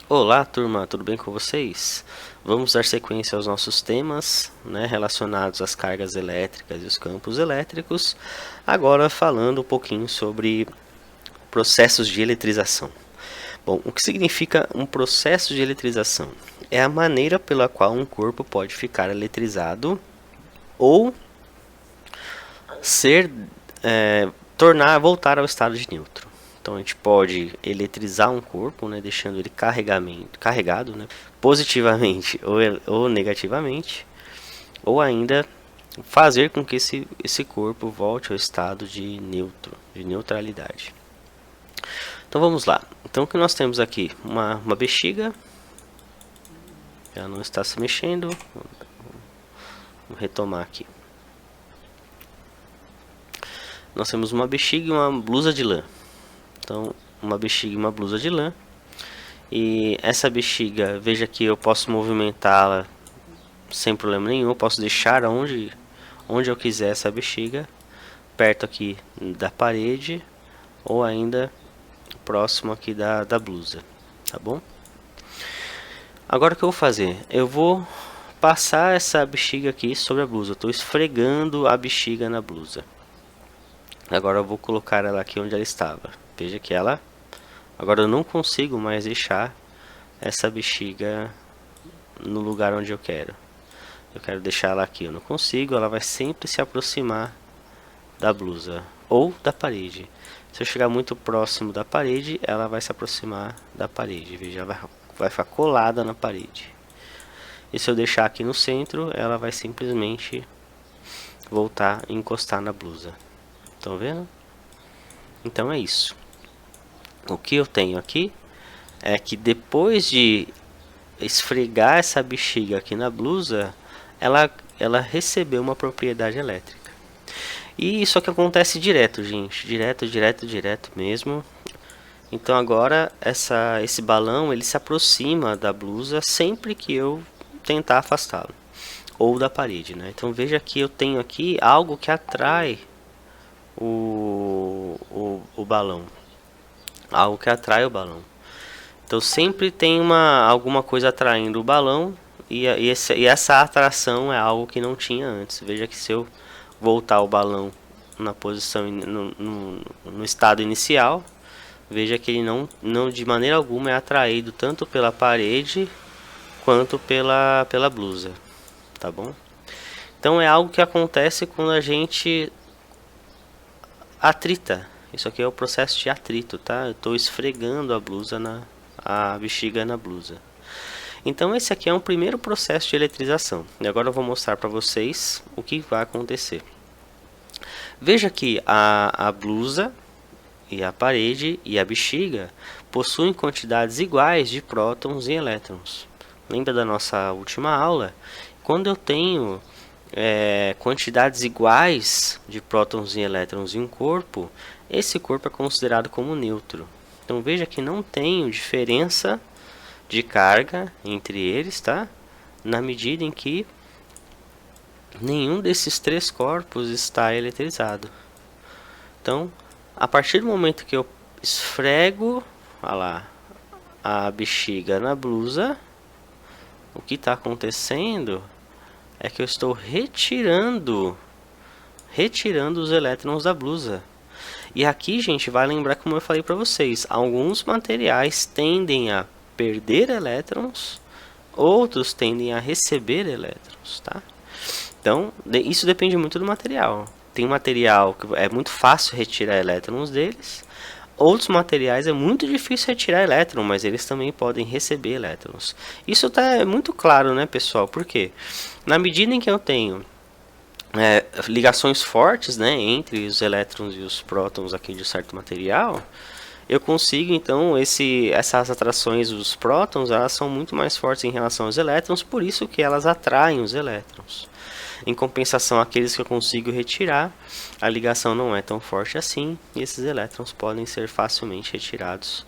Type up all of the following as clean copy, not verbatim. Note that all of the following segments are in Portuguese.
Olá, turma, tudo bem com vocês? Vamos dar sequência aos nossos temas, relacionados às cargas elétricas e os campos elétricos, agora falando um pouquinho sobre processos de eletrização. Bom, o que significa um processo de eletrização? É a maneira pela qual um corpo pode ficar eletrizado ou ser voltar ao estado de neutro. Então a gente pode eletrizar um corpo, deixando ele carregado, positivamente ou negativamente, ou ainda fazer com que esse corpo volte ao estado de neutralidade. Então vamos lá. Então o que nós temos aqui? Uma bexiga, ela não está se mexendo. Vou retomar aqui. Nós temos uma bexiga e uma blusa de lã. Então, uma bexiga e uma blusa de lã. E essa bexiga, veja que eu posso movimentá-la sem problema nenhum. Eu posso deixar onde eu quiser essa bexiga, perto aqui da parede ou ainda próximo aqui da blusa, tá bom? Agora o que eu vou fazer? Eu vou passar essa bexiga aqui sobre a blusa. Estou esfregando a bexiga na blusa. Agora eu vou colocar ela aqui onde ela estava. Veja que ela... Agora eu não consigo mais deixar essa bexiga no lugar onde eu quero. Eu quero deixar ela aqui. Eu não consigo, ela vai sempre se aproximar da blusa ou da parede. Se eu chegar muito próximo da parede, ela vai se aproximar da parede. Veja, ela vai ficar colada na parede. E se eu deixar aqui no centro, ela vai simplesmente voltar a encostar na blusa. Estão vendo? Então é isso. O que eu tenho aqui é que depois de esfregar essa bexiga aqui na blusa, ela recebeu uma propriedade elétrica. E isso aqui acontece direto, gente. Direto mesmo. Então agora esse balão ele se aproxima da blusa sempre que eu tentar afastá-lo. Ou da parede, né? Então veja que eu tenho aqui algo que atrai o balão. Algo que atrai o balão. Então sempre tem alguma coisa atraindo o balão. E essa atração é algo que não tinha antes. Veja que se eu voltar o balão na posição no estado inicial, veja que ele não de maneira alguma é atraído tanto pela parede quanto pela blusa, tá bom? Então é algo que acontece quando a gente atrita. Isso aqui é o processo de atrito, tá? Eu estou esfregando a bexiga na blusa. Então esse aqui é um primeiro processo de eletrização. E agora eu vou mostrar para vocês o que vai acontecer. Veja que a blusa e a parede e a bexiga possuem quantidades iguais de prótons e elétrons. Lembra da nossa última aula? Quando eu tenho quantidades iguais de prótons e elétrons em um corpo, esse corpo é considerado como neutro. Então veja que não tem diferença de carga entre eles, tá? Na medida em que nenhum desses três corpos está eletrizado. Então, a partir do momento que eu esfrego, olha lá, a bexiga na blusa, o que está acontecendo é que eu estou retirando os elétrons da blusa. E aqui, gente, vai lembrar como eu falei para vocês, alguns materiais tendem a perder elétrons, outros tendem a receber elétrons, tá? Então, isso depende muito do material. Tem material que é muito fácil retirar elétrons deles, outros materiais é muito difícil retirar elétron, mas eles também podem receber elétrons. Isso tá muito claro, né, pessoal? Por quê? Na medida em que eu tenho ligações fortes, né, entre os elétrons e os prótons aqui de certo material, eu consigo então essas atrações dos prótons, elas são muito mais fortes em relação aos elétrons, por isso que elas atraem os elétrons. Em compensação, aqueles que eu consigo retirar, a ligação não é tão forte assim, e esses elétrons podem ser facilmente retirados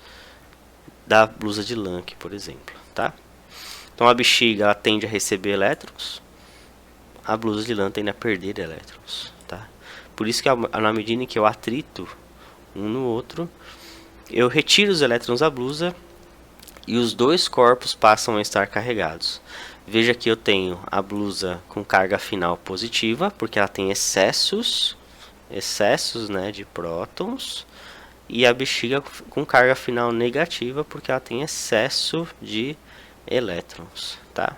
da blusa de lã, aqui, por exemplo, tá? Então a bexiga ela tende a receber elétrons, a blusa de lã tende a perder elétrons, tá? Por isso que na medida em que eu atrito um no outro, eu retiro os elétrons da blusa e os dois corpos passam a estar carregados. Veja que eu tenho a blusa com carga final positiva, porque ela tem excessos, né, de prótons, e a bexiga com carga final negativa, porque ela tem excesso de elétrons, tá?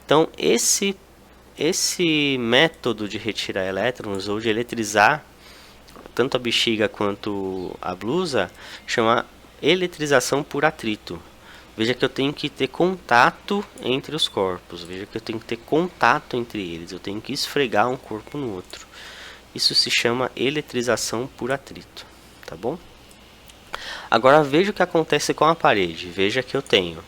Então esse método de retirar elétrons ou de eletrizar tanto a bexiga quanto a blusa chama eletrização por atrito. Veja que eu tenho que ter contato entre os corpos. Veja que eu tenho que ter contato entre eles. Eu tenho que esfregar um corpo no outro. Isso se chama eletrização por atrito. Tá bom? Agora veja o que acontece com a parede. Veja que eu tenho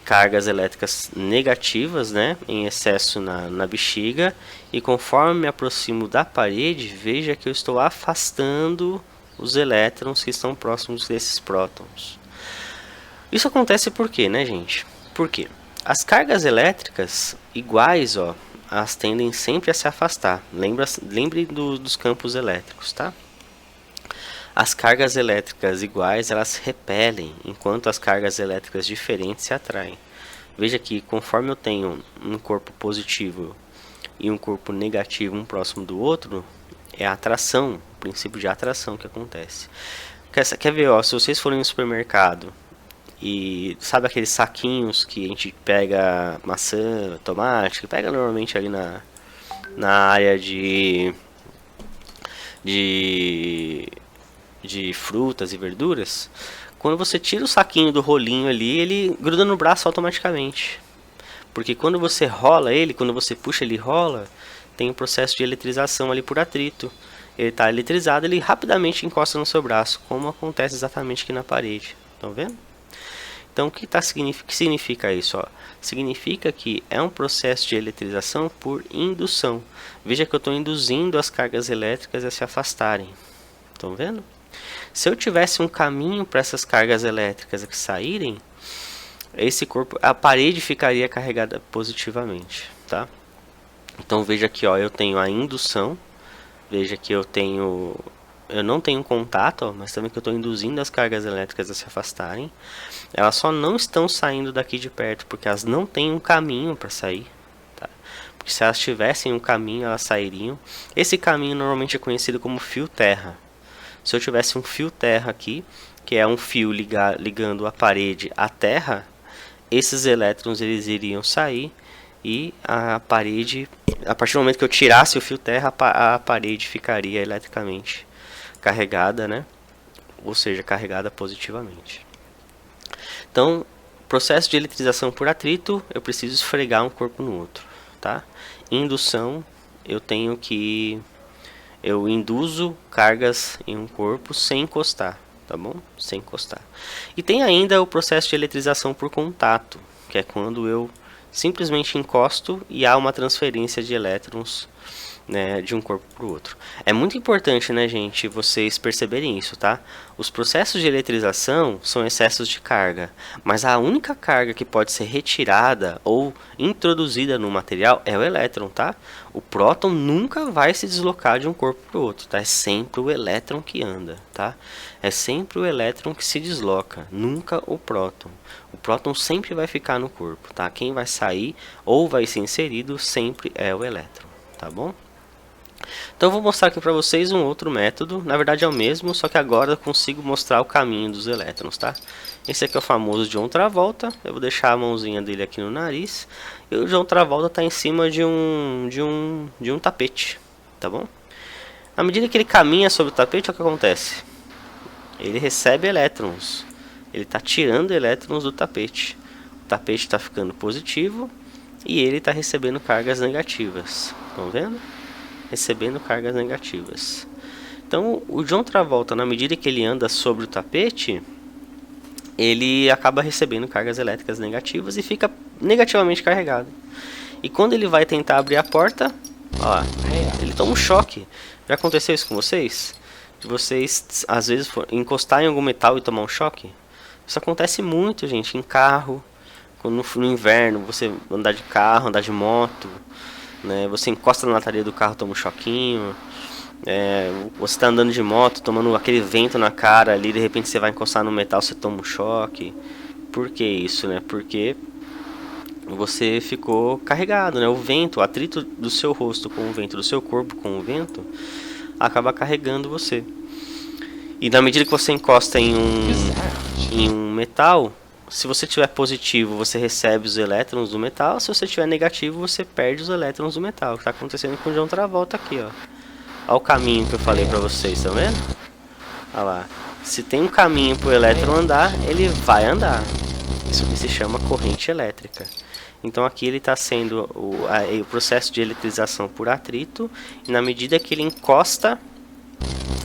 cargas elétricas negativas, né, em excesso na bexiga. E conforme me aproximo da parede, veja que eu estou afastando os elétrons que estão próximos desses prótons. Isso acontece por quê, né, gente? Porque as cargas elétricas iguais, ó, elas tendem sempre a se afastar. Lembre dos campos elétricos, tá? As cargas elétricas iguais, elas se repelem, enquanto as cargas elétricas diferentes se atraem. Veja que conforme eu tenho um corpo positivo e um corpo negativo um próximo do outro, é a atração, o princípio de atração que acontece. Quer ver, ó, se vocês forem no supermercado e sabe aqueles saquinhos que a gente pega maçã, tomate, que pega normalmente ali na área de frutas e verduras, quando você tira o saquinho do rolinho ali, ele gruda no braço automaticamente. Porque quando você rola ele, quando você puxa ele rola, tem um processo de eletrização ali por atrito. Ele está eletrizado, ele rapidamente encosta no seu braço, como acontece exatamente aqui na parede. Estão vendo? Então o que significa isso? Ó? Significa que é um processo de eletrização por indução. Veja que eu estou induzindo as cargas elétricas a se afastarem. Estão vendo? Se eu tivesse um caminho para essas cargas elétricas que saírem, esse corpo, a parede ficaria carregada positivamente, tá? Então veja aqui, ó, eu tenho a indução. Veja que eu não tenho contato, ó, mas também que eu estou induzindo as cargas elétricas a se afastarem. Elas só não estão saindo daqui de perto porque elas não têm um caminho para sair, tá? Porque se elas tivessem um caminho, elas sairiam. Esse caminho normalmente é conhecido como fio terra. Se eu tivesse um fio terra aqui, que é um fio ligando a parede à terra, esses elétrons eles iriam sair e a parede, a partir do momento que eu tirasse o fio terra, a parede ficaria eletricamente carregada, né? Ou seja, carregada positivamente. Então, processo de eletrização por atrito, eu preciso esfregar um corpo no outro, tá? Indução, eu induzo cargas em um corpo sem encostar, tá bom? Sem encostar. E tem ainda o processo de eletrização por contato, que é quando eu simplesmente encosto e há uma transferência de elétrons, né, de um corpo para o outro. É muito importante, né, gente, vocês perceberem isso, tá? Os processos de eletrização são excessos de carga, mas a única carga que pode ser retirada ou introduzida no material é o elétron, tá? O próton nunca vai se deslocar de um corpo para o outro, tá? É sempre o elétron que anda, tá? É sempre o elétron que se desloca, nunca o próton. O próton sempre vai ficar no corpo, tá? Quem vai sair ou vai ser inserido sempre é o elétron, tá bom? Então eu vou mostrar aqui para vocês um outro método. Na verdade é o mesmo, só que agora eu consigo mostrar o caminho dos elétrons, tá? Esse aqui é o famoso John Travolta. Eu vou deixar a mãozinha dele aqui no nariz. E o John Travolta está em cima de um tapete, tá bom? À medida que ele caminha sobre o tapete, o que acontece? Ele recebe elétrons. Ele está tirando elétrons do tapete. O tapete está ficando positivo e ele está recebendo cargas negativas. Estão vendo? Recebendo cargas negativas. Então o John Travolta, na medida que ele anda sobre o tapete, ele acaba recebendo cargas elétricas negativas e fica negativamente carregado. E quando ele vai tentar abrir a porta, ó, ele toma um choque. Já aconteceu isso com vocês? De vocês às vezes encostar em algum metal e tomar um choque? Isso acontece muito, gente, em carro. Quando no inverno você andar de carro, andar de moto, né, você encosta na lataria do carro, toma um choquinho. Você está andando de moto, tomando aquele vento na cara ali, de repente você vai encostar no metal, você toma um choque. Por que isso, né? Porque você ficou carregado, né? O vento, o atrito do seu rosto com o vento, do seu corpo com o vento, acaba carregando você. E na medida que você encosta em um metal, se você tiver positivo, você recebe os elétrons do metal. Se você tiver negativo, você perde os elétrons do metal. O que está acontecendo com o John Travolta aqui, ó. Olha o caminho que eu falei pra vocês, tá vendo? Olha lá. Se tem um caminho para o elétron andar, ele vai andar. Isso que se chama corrente elétrica. Então aqui ele está sendo o processo de eletrização por atrito. E na medida que ele encosta,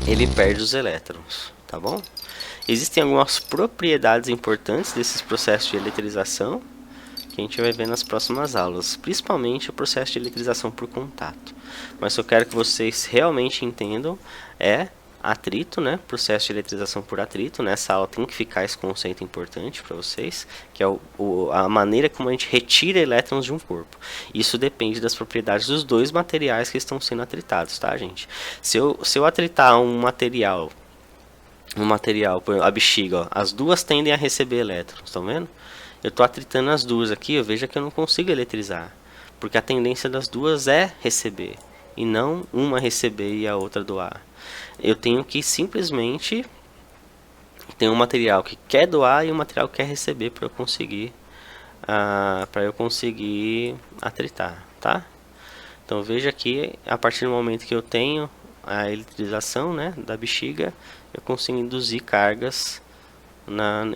ele perde os elétrons, tá bom? Existem algumas propriedades importantes desses processos de eletrização que a gente vai ver nas próximas aulas, principalmente o processo de eletrização por contato. Mas eu quero que vocês realmente entendam atrito, né? Processo de eletrização por atrito. Nessa aula tem que ficar esse conceito importante para vocês, que é a maneira como a gente retira elétrons de um corpo. Isso depende das propriedades dos dois materiais que estão sendo atritados, tá, gente? Se eu atritar um material, a bexiga, ó, as duas tendem a receber elétrons, estão vendo? Eu estou atritando as duas aqui, veja que eu não consigo eletrizar, porque a tendência das duas é receber, e não uma receber e a outra doar. Eu tenho que simplesmente ter um material que quer doar e um material que quer receber para eu conseguir atritar, tá? Então veja que a partir do momento que eu tenho a eletrização, né, da bexiga, eu consigo induzir cargas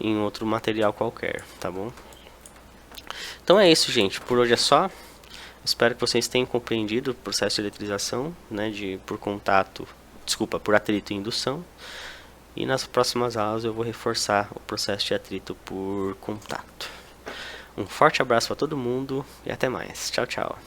em outro material qualquer, tá bom? Então é isso, gente. Por hoje é só. Espero que vocês tenham compreendido o processo de eletrização, né, por atrito e indução. E nas próximas aulas eu vou reforçar o processo de atrito por contato. Um forte abraço para todo mundo e até mais. Tchau, tchau.